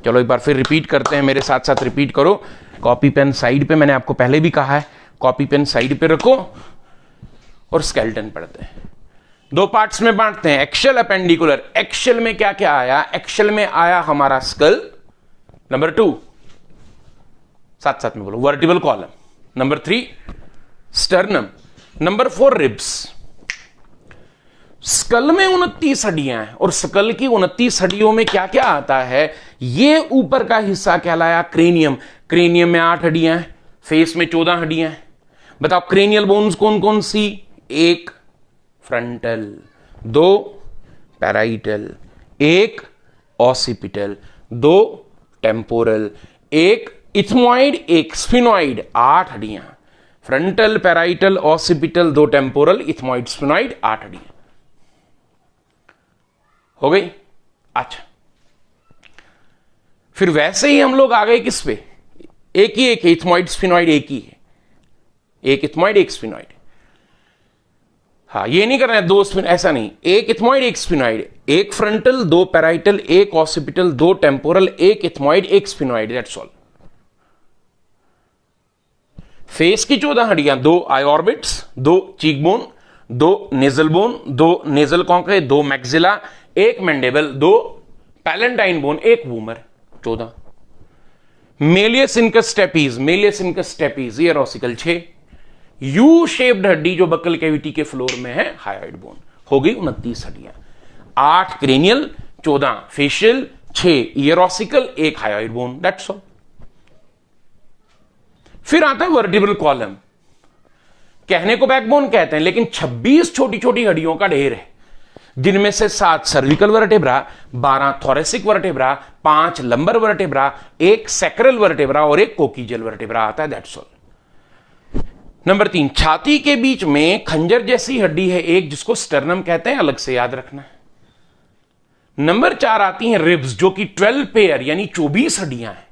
चलो एक बार फिर रिपीट करते हैं, मेरे साथ साथ रिपीट करो। कॉपी पेन साइड पे, मैंने आपको पहले भी कहा है कॉपी पेन साइड पे रखो और स्केलेटन पढ़ते हैं। दो पार्ट्स में बांटते हैं, एक्शियल अपेंडिकुलर। एक्शियल में क्या क्या आया? एक्शियल में आया हमारा स्कल, नंबर 2 साथ साथ में बोलो, vertebral column, number 3 sternum, number 4 ribs. Skull में 29 हड्डियां हैं और स्कल की 29 हड्डियों में क्या क्या आता है? ये ऊपर का हिस्सा कहलाया क्रेनियम। क्रेनियम में 8 हड्डियां हैं, फेस में 14 हड्डियां हैं। बताओ क्रेनियल बोन्स कौन कौन सी? 1 frontal, 2 parietal, 1 occipital, 2 temporal, 1 ethmoid, 1 sphenoid. 8 हड्डियां, frontal, parietal, occipital, 2 temporal, ethmoid, sphenoid, 8 हड्डियां हो गई। अच्छा, फिर वैसे ही हम लोग आ गए किस पे? एक ही एक इथमॉइड स्फिनॉइड, एक ही है, एक इथमॉइड एक स्फिनॉइड। हाँ, ये नहीं करना है 2 स्फिन, ऐसा नहीं, एक इथमॉइड एक sphenoid, 1 frontal, 2 parietal, 1 occipital, 2 temporal, 1 ethmoid, 1 sphenoid, that's all. Face की 14 हड्डियां, 2 eye orbits, 2 cheek bone, 2 nasal bone, 2 nasal conchae, 2 maxilla, 1 mandible, 2 palatine bone, 1 vomer, 14। Malleus incus stapes, malleus incus stapes ear ossicle 6। U shaped हड्डी जो buccal cavity के floor में है, hyoid bone. हो गई 29 हड्डियां, 8 cranial, 14 facial, 6 year ossicle, 1 hyoid bone, that's all. फिर आता है वर्टिब्रल कॉलम। कहने को बैकबोन कहते हैं, लेकिन 26 छोटी छोटी हड्डियों का ढेर है, जिनमें से 7 cervical vertebra, 12 thoracic vertebra, 5 lumbar vertebra, 1 sacral vertebra और 1 कोकीजियल वर्टेब्रा आता है, दैट्स ऑल। नंबर 3 छाती के बीच में खंजर जैसी हड्डी है एक, जिसको स्टर्नम कहते हैं, अलग से याद रखना है। नंबर 4 आती हैं रिब्स, जो कि 12 पेयर यानी 24 हड्डियां हैं,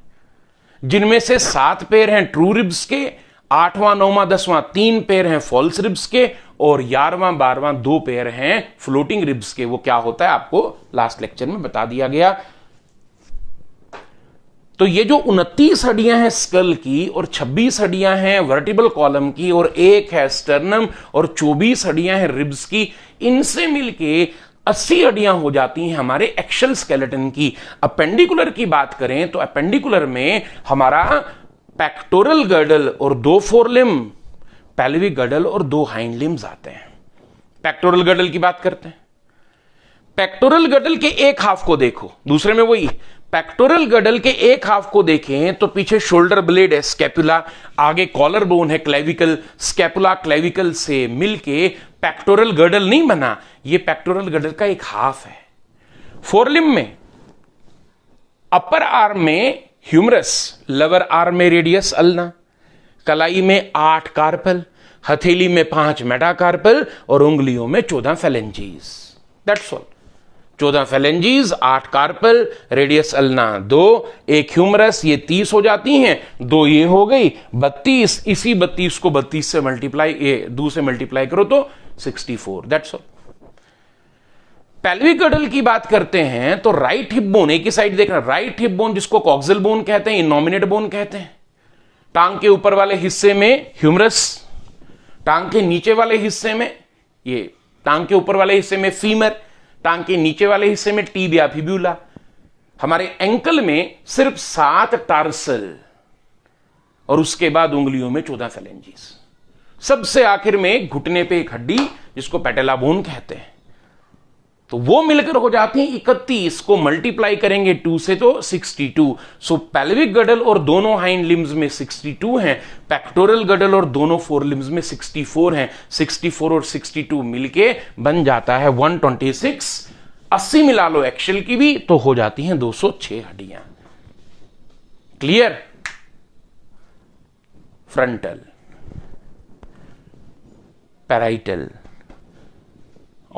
जिनमें से 7 पेयर हैं ट्रू रिब्स के, 8वां 9वां 10वां 3 पेयर हैं फॉल्स रिब्स के, और 11वां 12वां 2 पेयर हैं फ्लोटिंग रिब्स के। वो क्या होता है आपको लास्ट लेक्चर में बता दिया गया। तो ये जो 29 हड्डियां हैं स्कल की और 26 हड्डियां हैं वर्टिबल कॉलम की और 1 है स्टर्नम और 24 हड्डियां हैं रिब्स की, इनसे मिलके 80 हड्डियां हो जाती हैं हमारे एक्शियल स्केलेटन की। अपेंडिकुलर की बात करें तो अपेंडिकुलर में हमारा पेक्टोरल गर्डल और 2 फोरलिम, पेल्विक गर्डल और 2 हाइंड लिम्स आते हैं। पेक्टोरल गर्डल की बात करते हैं। पेक्टोरल गर्डल के एक हाफ को देखो, दूसरे में वही। पेक्टोरल गर्डल के एक हाफ को देखें तो पीछे शोल्डर ब्लेड है, स्कैपुला, आगे कॉलर बोन है, क्लेविकल, स्कैपुला क्लेविकल से मिलके पेक्टोरल गर्डल नहीं बना, ये पेक्टोरल गर्डल का एक हाफ है। फोरलिम में अपर आर्म में ह्यूमरस, लोअर आर्म में रेडियस अल्ना, कलाई में 8 कार्पल, हथेली में 5 मेटाकार्पल और उंगलियों में 14 phalanges, that's all. 14 phalanges, 8 carpal, radius ulna 2, 1 humerus, ये 30 हो जाती हैं, 2 ये हो गई 32। इसी 32 को 32 से मल्टीप्लाई, ये 2 से मल्टीप्लाई करो तो 64, दैट्स ऑल। पेल्विक गर्डल की बात करते हैं तो राइट हिप बोन, एक ही साइड देखना, राइट हिप बोन जिसको कॉक्सिल बोन कहते हैं, इनोमिनेट बोन कहते हैं। टांग के ऊपर वाले हिस्से में ह्यूमरस, टांग के नीचे वाले हिस्से में, ये टांग के ऊपर वाले हिस्से में फीमर, टांग के नीचे वाले हिस्से में टीबिया फिब्यूला। हमारे एंकल में सिर्फ 7 टार्सल और उसके बाद उंगलियों में 14 फेलेंजीज। सबसे आखिर में घुटने पे एक हड्डी जिसको पेटेला बोन कहते हैं, तो वो मिलकर हो जाती है 31, को मल्टीप्लाई करेंगे 2 से तो 62। सो पेल्विक गर्डल और दोनों हाइंड लिम्स में 62 हैं, पेक्टोरल गर्डल और दोनों फोर लिम्स में 64 हैं। 64 और 62 मिलके बन जाता है 126। 80 मिला लो एक्शियल की भी तो हो जाती हैं 206 हड्डियां। क्लियर? Frontal, parietal,